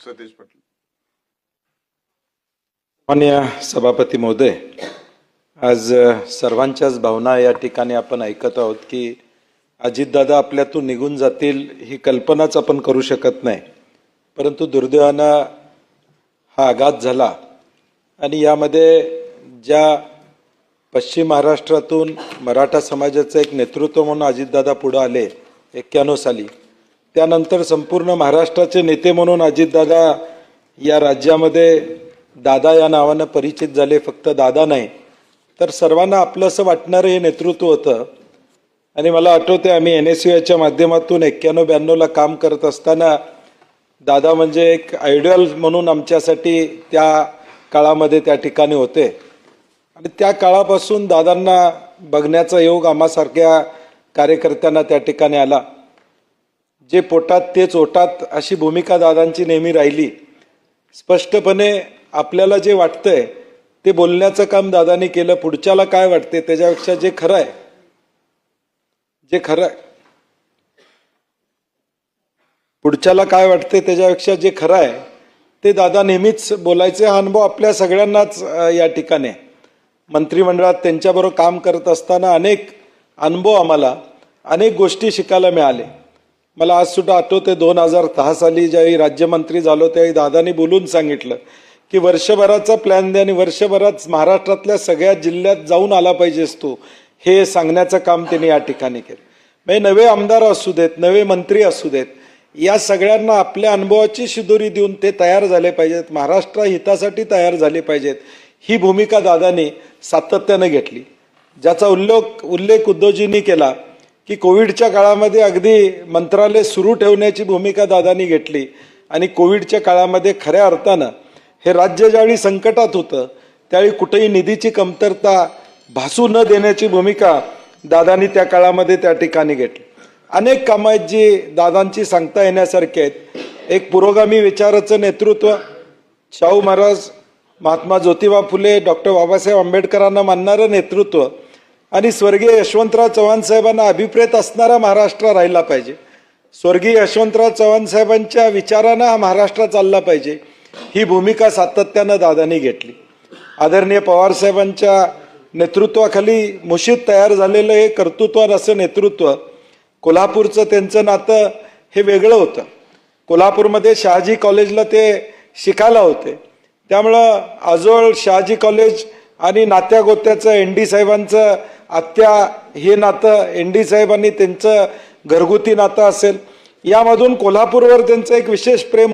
सतीश पाटील. माननीय सभापती महोदय, आज सर्वांच्याच भावना या ठिकाणी आपण ऐकत आहोत की अजितदादा आपल्यातून निघून जातील ही कल्पनाच आपण करू शकत नाही, परंतु दुर्दैवानं हा आघात झाला आणि यामध्ये ज्या पश्चिम महाराष्ट्रातून मराठा समाजाचं एक नेतृत्व म्हणून अजितदादा पुढे आले 91 साली, त्यानंतर संपूर्ण महाराष्ट्राचे नेते म्हणून अजितदादा या राज्यामध्ये दादा या नावानं परिचित झाले. फक्त दादा नाही तर सर्वांना आपलंसं वाटणारं हे नेतृत्व होतं. आणि मला आठवते आम्ही NSUच्या माध्यमातून 91-92ला काम करत असताना दादा म्हणजे एक आयडियल म्हणून आमच्यासाठी त्या काळामध्ये त्या ठिकाणी होते. आणि त्या काळापासून दादांना बघण्याचा योग आम्हासारख्या कार्यकर्त्यांना त्या ठिकाणी आला. जे पोटात तेच ओटात अशी भूमिका दादांची नेहमी राहिली. स्पष्टपणे आपल्याला जे वाटतंय ते बोलण्याचं काम दादांनी केलं. पुढच्याला काय वाटते त्याच्यापेक्षा जे खरं आहे पुढच्याला काय वाटते त्याच्यापेक्षा जे खरं आहे ते दादा नेहमीच बोलायचे. हा अनुभव आपल्या सगळ्यांनाच या ठिकाणी मंत्रिमंडळात त्यांच्याबरोबर काम करत असताना अनेक अनुभव आम्हाला अनेक गोष्टी शिकायला मिळाले. मला आज सुद्धा आठवते 2010 साली ज्यावेळी राज्यमंत्री झालो त्यावेळी दादांनी बोलून सांगितलं की वर्षभराचा प्लॅन दे आणि वर्षभरात महाराष्ट्रातल्या सगळ्या जिल्ह्यात जाऊन आला पाहिजेस तू, हे सांगण्याचं काम त्यांनी या ठिकाणी केलं. म्हणजे नवे आमदार असू देत, नवे मंत्री असू देत, या सगळ्यांना आपल्या अनुभवाची शिदोरी देऊन ते तयार झाले पाहिजेत, महाराष्ट्र हितासाठी तयार झाले पाहिजेत. ही भूमिका दादांनी सातत्याने घेतली. ज्याचा उल्लेख उद्धवजींनी केला की कोविडच्या काळामध्ये अगदी मंत्रालय सुरू ठेवण्याची भूमिका दादांनी घेतली. आणि कोविडच्या काळामध्ये खऱ्या अर्थानं हे राज्य ज्यावेळी संकटात होतं त्यावेळी कुठेही निधीची कमतरता भासू न देण्याची भूमिका दादांनी त्या काळामध्ये त्या ठिकाणी घेतली. अनेक कामं आहेत जी दादांची सांगता येण्यासारखी आहेत. एक पुरोगामी विचाराचं नेतृत्व, शाहू महाराज, महात्मा ज्योतिबा फुले, डॉक्टर बाबासाहेब आंबेडकरांना मानणारं नेतृत्व आणि स्वर्गीय यशवंतराव चव्हाण साहेबांना अभिप्रेत असणारा महाराष्ट्र राहिला पाहिजे. स्वर्गीय यशवंतराव चव्हाण साहेबांच्या विचारानं हा महाराष्ट्र चालला पाहिजे, ही भूमिका सातत्यानं दादांनी घेतली. आदरणीय पवार साहेबांच्या नेतृत्वाखाली मुशीत तयार झालेलं हे कर्तृत्वान असं नेतृत्व. कोल्हापूरचं त्यांचं नातं हे वेगळं होतं. कोल्हापूरमध्ये शहाजी कॉलेजला ते शिकायला होते, त्यामुळं आजोळ शहाजी कॉलेज आणि नात्या गोत्याचं ND साहेबांचं आत्या हे नातं, ND साहेबांनी त्यांचं घरगुती नातं असेल, यामधून कोल्हापूरवर त्यांचं एक विशेष प्रेम